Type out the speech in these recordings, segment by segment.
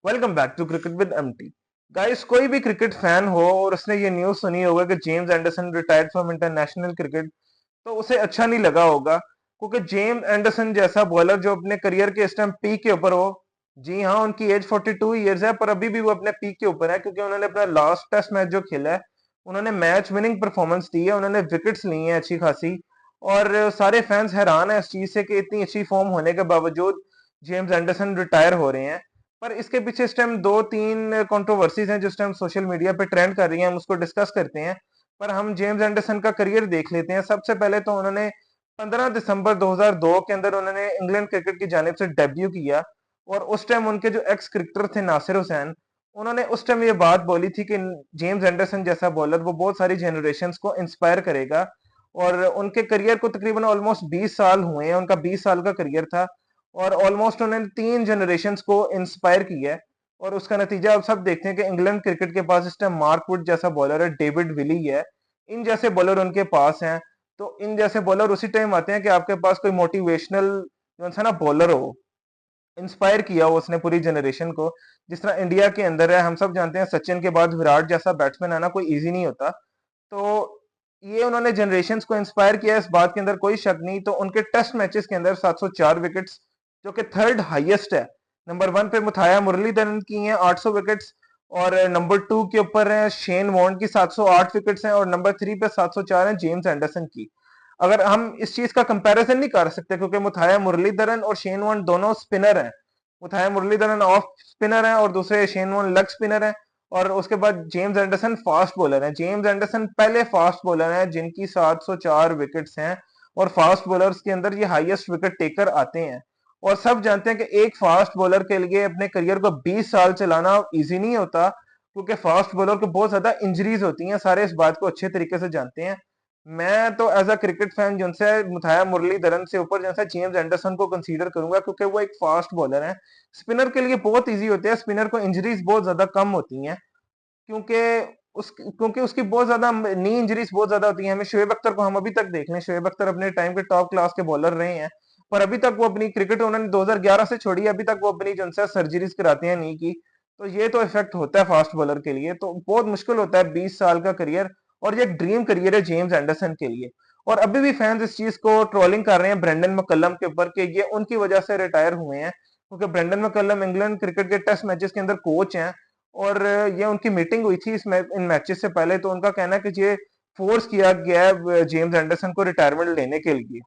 Welcome back to cricket with M T. Guys, कोई भी cricket fan हो और उसने ये न्यूज़ सुनी होगा कि James Anderson retired from international cricket, तो उसे अच्छा नहीं लगा होगा, क्योंकि जेम्स एंडरसन जैसा बॉलर जो अपने करियर के इस टाइम पीक के ऊपर हो। जी हाँ, उनकी एज 42 ईयर्स है, पर अभी भी वो अपने पीक के ऊपर है, क्योंकि उन्होंने अपना लास्ट टेस्ट मैच जो खेला है, उन्होंने मैच विनिंग परफॉर्मेंस दी है, उन्होंने विकेट्स ली हैं अच्छी खासी। और सारे फैंस हैरान है इस चीज से कि इतनी अच्छी फॉर्म होने के बावजूद जेम्स एंडरसन रिटायर हो रहे हैं। पर इसके पीछे इस टाइम दो तीन कंट्रोवर्सीज हैं जो इस टाइम सोशल मीडिया पे ट्रेंड कर रही हैं, हम उसको डिस्कस करते हैं। पर हम जेम्स एंडरसन का करियर देख लेते हैं। सबसे पहले तो उन्होंने 15 दिसंबर 2002 के अंदर उन्होंने इंग्लैंड क्रिकेट की जानिब से डेब्यू किया। और उस टाइम उनके जो एक्स क्रिकेटर थे नासिर हुसैन, उन्होंने उस टाइम ये बात बोली थी कि जेम्स एंडरसन जैसा बॉलर वो बहुत सारी जनरेशन्स को इंस्पायर करेगा। और उनके करियर को तकरीबन ऑलमोस्ट 20 साल हुए हैं, उनका 20 साल का करियर था। और ऑलमोस्ट उन्होंने 3 जनरेशन्स को इंस्पायर किया है। और उसका नतीजा आप सब देखते हैं कि इंग्लैंड क्रिकेट के पास इस टाइम मार्क वुड जैसा बॉलर है, डेविड विली है। इन जैसे बॉलर उनके पास हैं। तो इन जैसे बॉलर उसी टाइम आते हैं कि आपके पास कोई मोटिवेशनल जो सा ना बॉलर हो, इंस्पायर किया हो उसने पूरी जनरेशन को। जिस तरह इंडिया के अंदर है, हम सब जानते हैं सचिन के बाद विराट जैसा बैट्समैन आना कोई इजी नहीं होता। तो ये उन्होंने जनरेशन्स को इंस्पायर किया, इस बात के अंदर कोई शक नहीं। तो उनके टेस्ट मैचेस के अंदर 704 विकेट्स, जो कि थर्ड हाईएस्ट है। नंबर वन पे मुथाया मुरलीधरन की हैं 800 विकेट्स। और नंबर टू के ऊपर है शेन वॉर्न की 708 विकेट्स हैं। और नंबर थ्री पे 704 है जेम्स एंडरसन की। अगर हम इस चीज का कंपैरिजन नहीं कर सकते, क्योंकि मुथाया मुरलीधरन और शेन वॉर्न दोनों स्पिनर हैं। मुथाया मुरलीधरन ऑफ स्पिनर है और दूसरे शेन वॉर्न लेग स्पिनर है। और उसके बाद जेम्स एंडरसन फास्ट बॉलर है। जेम्स एंडरसन पहले फास्ट बॉलर हैं जिनकी 704 विकेट्स हैं। और फास्ट बॉलर्स के अंदर ये हाईएस्ट विकेट टेकर आते हैं। और सब जानते हैं कि एक फास्ट बॉलर के लिए अपने करियर को 20 साल चलाना इजी नहीं होता, क्योंकि फास्ट बॉलर को बहुत ज्यादा इंजरीज होती हैं। सारे इस बात को अच्छे तरीके से जानते हैं। मैं तो एज अ क्रिकेट फैन जिनसे मुथाया मुरलीधरन से ऊपर जैसा जेम्स एंडरसन को कंसीडर करूंगा, क्योंकि वो एक फास्ट बॉलर है। स्पिनर के लिए बहुत इजी होते हैं, स्पिनर को इंजरीज बहुत ज्यादा कम होती हैं। क्योंकि क्योंकि उसकी बहुत ज्यादा नी इंजरीज बहुत ज्यादा होती हैं। हमें शोएब अख्तर को हम अभी तक देख लें, शोएब अख्तर अपने टाइम के टॉप क्लास के बॉलर रहे हैं। पर अभी तक वो अपनी क्रिकेट उन्होंने 2011 से छोड़ी, अभी तक वो अपनी जो है सर्जरीज कराते हैं नी की। तो ये तो इफेक्ट होता है फास्ट बॉलर के लिए, तो बहुत मुश्किल होता है 20 साल का करियर। और ये एक ड्रीम करियर है जेम्स एंडरसन के लिए। और अभी भी फैंस इस चीज को ट्रोलिंग कर रहे हैं ब्रेंडन मैकलम के ऊपर कि ये उनकी वजह से रिटायर हुए हैं, क्योंकि ब्रेंडन मैकलम इंग्लैंड क्रिकेट के टेस्ट मैचेस के अंदर कोच हैं। और ये उनकी मीटिंग हुई थी इन मैचेस से पहले, तो उनका कहना है कि ये फोर्स किया गया है जेम्स एंडरसन को रिटायरमेंट लेने के लिए,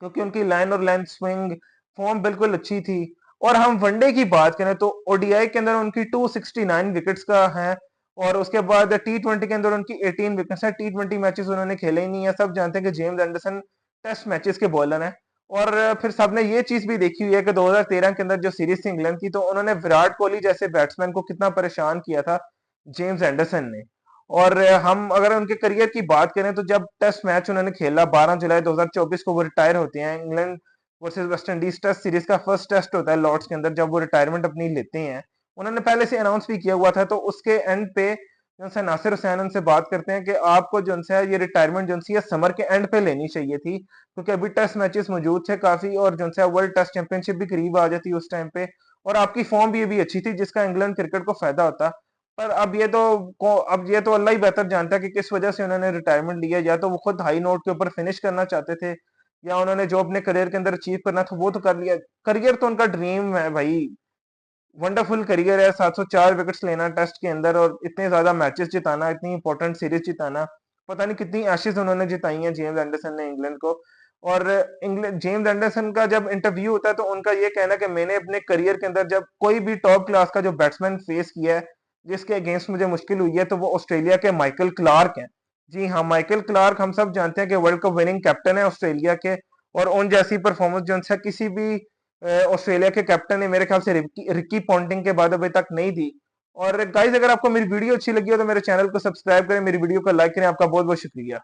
क्योंकि उनकी लाइन और लाइन स्विंग फॉर्म बिल्कुल अच्छी थी। और हम वनडे की बात करें तो ओडीआई के अंदर उनकी 269 विकेट्स का है। और उसके बाद T20 के अंदर उनकी 18 विकेट्स हैं। T20 मैचेस उन्होंने खेले ही नहीं है। सब जानते हैं कि जेम्स एंडरसन टेस्ट मैचेस के बॉलर हैं। और फिर सबने ये चीज भी देखी हुई है कि 2013 के अंदर जो सीरीज थी इंग्लैंड की, तो उन्होंने विराट कोहली जैसे बैट्समैन को कितना परेशान किया था जेम्स एंडरसन ने। और हम अगर उनके करियर की बात करें तो जब टेस्ट मैच उन्होंने खेला 12 जुलाई 2024 को वो रिटायर होते हैं। England versus West Indies test series का फर्स्ट टेस्ट होता है लॉर्ड्स के अंदर, जब वो रिटायरमेंट अपनी लेते हैं। उन्होंने पहले से अनाउंस भी किया हुआ था। तो उसके एंड पे जो है नासिर हुसैन उनसे बात करते हैं कि आपको जो है ये रिटायरमेंट जो है समर के एंड पे लेनी चाहिए थी, क्योंकि अभी टेस्ट मैचेस मौजूद थे काफी। और जो है वर्ल्ड टेस्ट चैंपियनशिप भी करीब आ जाती उस टाइम पे। और आपकी फॉर्म भी अभी अच्छी थी, जिसका इंग्लैंड क्रिकेट को फायदा होता। पर अब ये तो अल्लाह ही बेहतर जानता है कि किस वजह से उन्होंने रिटायरमेंट लिया। या तो वो खुद हाई नोट के ऊपर फिनिश करना चाहते थे, या उन्होंने जो अपने करियर के अंदर अचीव करना था वो तो कर लिया। करियर तो उनका ड्रीम है भाई, वंडरफुल करियर है। 704 विकेट्स लेना टेस्ट के अंदर, और इतने ज्यादा मैचेस जिताना, इतनी इंपॉर्टेंट सीरीज जिताना। पता नहीं कितनी एशेज उन्होंने जिताई हैं जेम्स एंडरसन ने इंग्लैंड को। और इंग्लैंड जेम्स एंडरसन का जब इंटरव्यू होता है तो उनका ये कहना है कि मैंने अपने करियर के अंदर जब कोई भी टॉप क्लास का जो बैट्समैन फेस किया है जिसके अगेंस्ट मुझे मुश्किल हुई है, तो वो ऑस्ट्रेलिया के माइकल क्लार्क हैं। जी हाँ, माइकल क्लार्क हम सब जानते हैं कि वर्ल्ड कप विनिंग कैप्टन है ऑस्ट्रेलिया के। और उन जैसी परफॉर्मेंस जो है किसी भी ऑस्ट्रेलिया के कैप्टन ने मेरे ख्याल से रिकी रिकी पॉन्टिंग के बाद अभी तक नहीं दी। और गाइज, अगर आपको मेरी वीडियो अच्छी लगी हो तो मेरे चैनल को सब्सक्राइब करें, मेरी वीडियो को लाइक करें। आपका बहुत बहुत शुक्रिया।